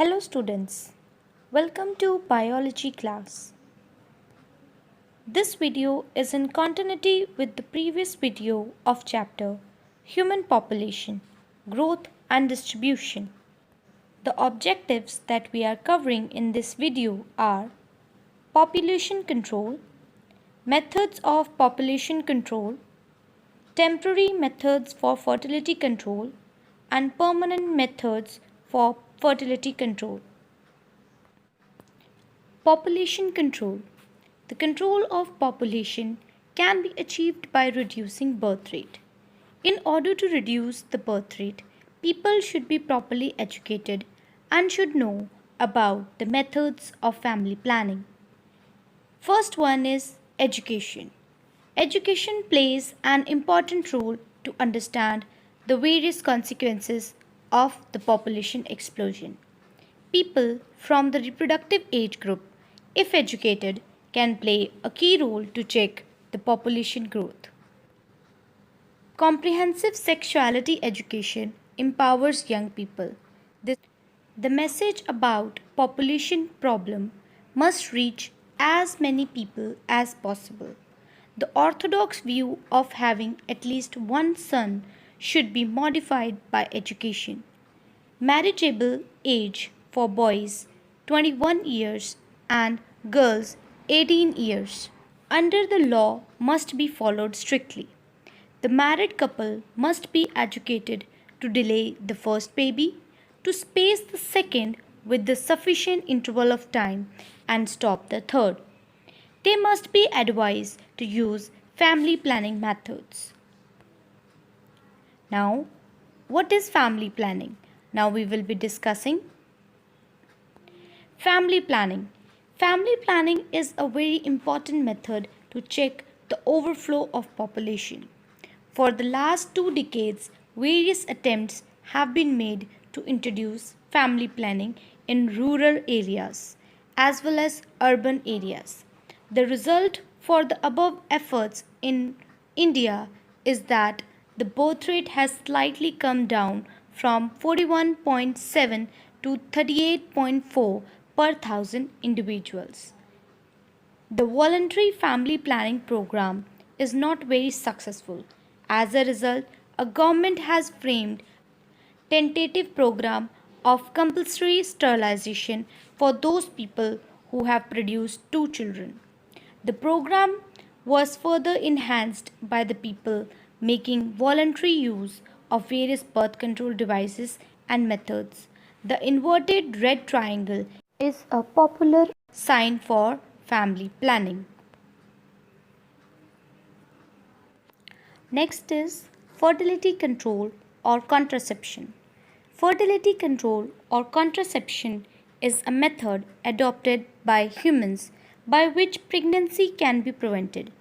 Hello students, welcome to biology class. This video is in continuity with the previous video of chapter Human Population, Growth and Distribution. The objectives that we are covering in this video are population control, methods of population control, temporary methods for fertility control, and permanent methods for fertility control. Population control. The control of population can be achieved by reducing birth rate. In order to reduce the birth rate, people should be properly educated and should know about the methods of family planning. First one is education. Education plays an important role to understand the various consequences of the population explosion. People from the reproductive age group, if educated, can play a key role to check the population growth. Comprehensive sexuality education empowers young people. The message about population problem must reach as many people as possible. The orthodox view of having at least one son should be modified by education. Marriageable age for boys 21 years and girls 18 years under the law must be followed strictly. The married couple must be educated to delay the first baby, to space the second with the sufficient interval of time and stop the third. They must be advised to use family planning methods. Now, what is family planning? Now we will be discussing family planning. Family planning is a very important method to check the overflow of population. For the last 2 decades, various attempts have been made to introduce family planning in rural areas as well as urban areas. The result for the above efforts in India is that the birth rate has slightly come down from 41.7 to 38.4 per thousand individuals. The voluntary family planning program is not very successful. As a result, a government has framed tentative program of compulsory sterilization for those people who have produced 2 children. The program was further enhanced by the people making voluntary use of various birth control devices and methods. The inverted red triangle is a popular sign for family planning. Next is fertility control or contraception. Fertility control or contraception is a method adopted by humans by which pregnancy can be prevented.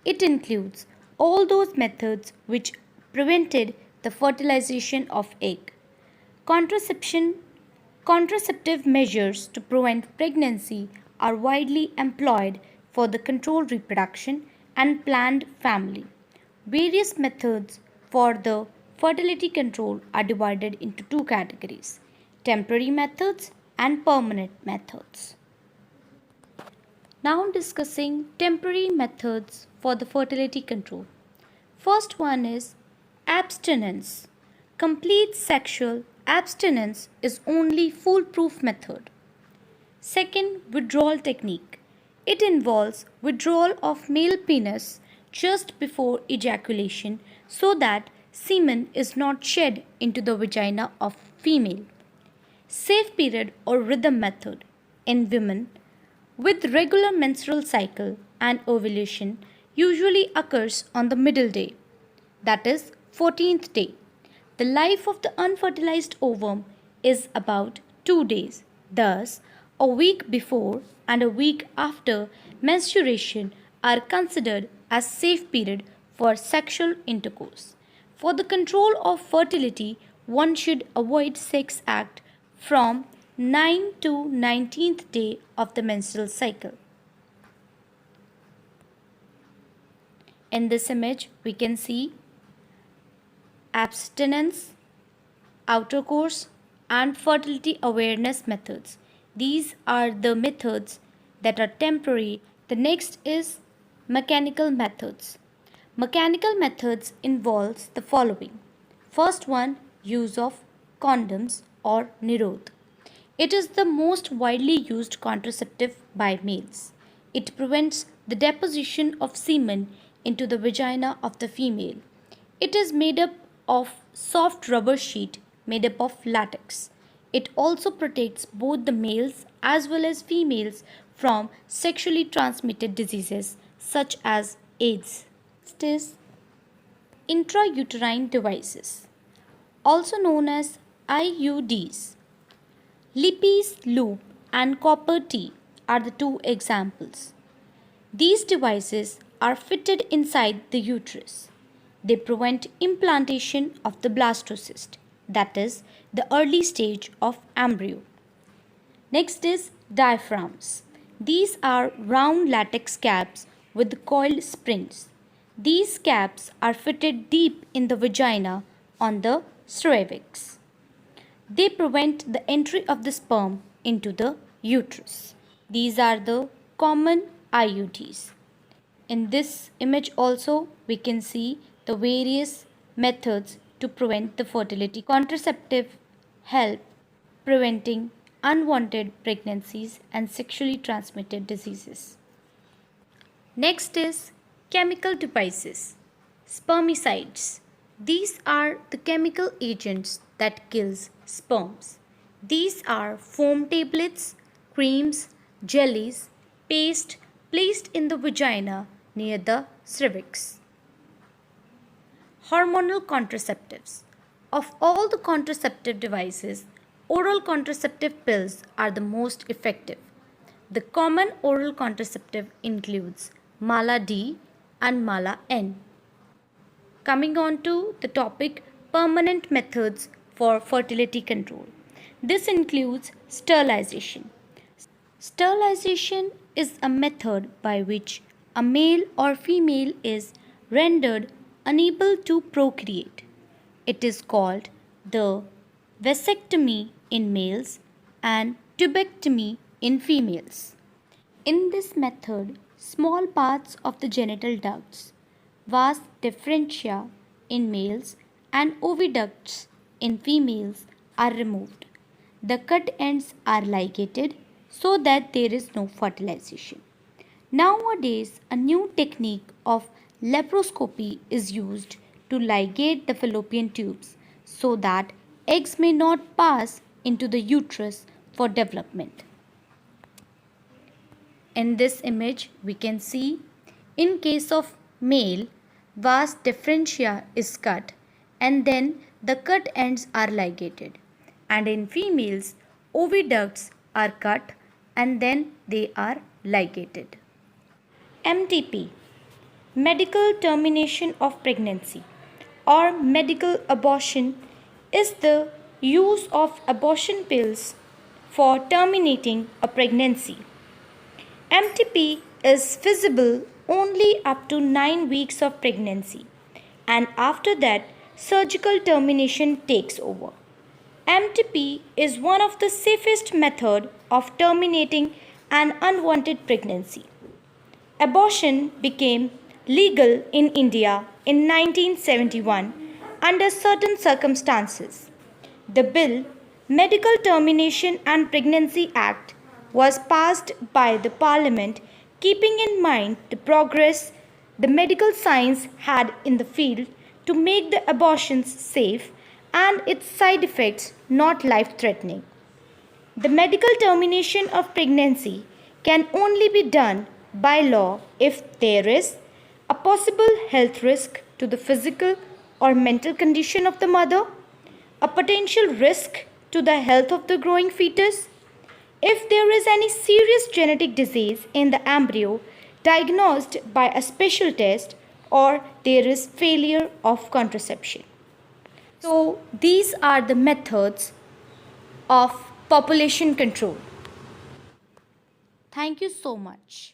It includes all those methods which prevented the fertilization of egg. Contraceptive measures to prevent pregnancy are widely employed for the controlled reproduction and planned family. Various methods for the fertility control are divided into 2 categories: temporary methods and permanent methods. Now discussing temporary methods for the fertility control. First one is abstinence. Complete sexual abstinence is only foolproof method. Second, withdrawal technique. It involves withdrawal of male penis just before ejaculation so that semen is not shed into the vagina of female. Safe period or rhythm method. In women with regular menstrual cycle and ovulation usually occurs on the middle day, that is 14th day. The life of the unfertilized ovum is about 2 days. Thus, a week before and a week after menstruation are considered as safe period for sexual intercourse. For the control of fertility, one should avoid sex act from 9th to 19th day of the menstrual cycle. In this image, we can see abstinence, outer course and fertility awareness methods. These are the methods that are temporary. The next is mechanical methods. Mechanical methods involves the following. First one, use of condoms or nirod. It is the most widely used contraceptive by males. It prevents the deposition of semen into the vagina of the female. It is made up of soft rubber sheet made up of latex. It also protects both the males as well as females from sexually transmitted diseases such as AIDS. Next is intrauterine devices, also known as IUDs. Lippes loop and copper T are the two examples. These devices are fitted inside the uterus. They prevent implantation of the blastocyst, that is, the early stage of embryo. Next is diaphragms. These are round latex caps with coiled springs. These caps are fitted deep in the vagina on the cervix. They prevent the entry of the sperm into the uterus. These are the common IUDs. In this image also we can see the various methods to prevent the fertility. Contraceptive help preventing unwanted pregnancies and sexually transmitted diseases. Next is chemical devices. Spermicides. These are the chemical agents that kills sperms. These are foam tablets, creams, jellies, paste placed in the vagina near the cervix. Hormonal contraceptives. Of all the contraceptive devices, oral contraceptive pills are the most effective. The common oral contraceptive includes Mala D and Mala N. Coming on to the topic permanent methods for fertility control. This includes sterilization. Sterilization is a method by which a male or female is rendered unable to procreate. It is called the vasectomy in males and tubectomy in females. In this method, small parts of the genital ducts, vas deferentia in males and oviducts in females are removed. The cut ends are ligated so that there is no fertilization. Nowadays, a new technique of laparoscopy is used to ligate the fallopian tubes so that eggs may not pass into the uterus for development. In this image, we can see in case of male, vas deferentia is cut and then the cut ends are ligated. And in females, oviducts are cut and then they are ligated. MTP, medical termination of pregnancy or medical abortion, is the use of abortion pills for terminating a pregnancy. MTP is feasible only up to 9 weeks of pregnancy, and after that surgical termination takes over. MTP is one of the safest methods of terminating an unwanted pregnancy. Abortion became legal in India in 1971 under certain circumstances. The bill, Medical Termination and Pregnancy Act, was passed by the Parliament keeping in mind the progress the medical science had in the field to make the abortions safe and its side effects not life-threatening. The medical termination of pregnancy can only be done by law if there is a possible health risk to the physical or mental condition of the mother, a potential risk to the health of the growing fetus, if there is any serious genetic disease in the embryo diagnosed by a special test, or there is failure of contraception. So these are the methods of population control. Thank you so much.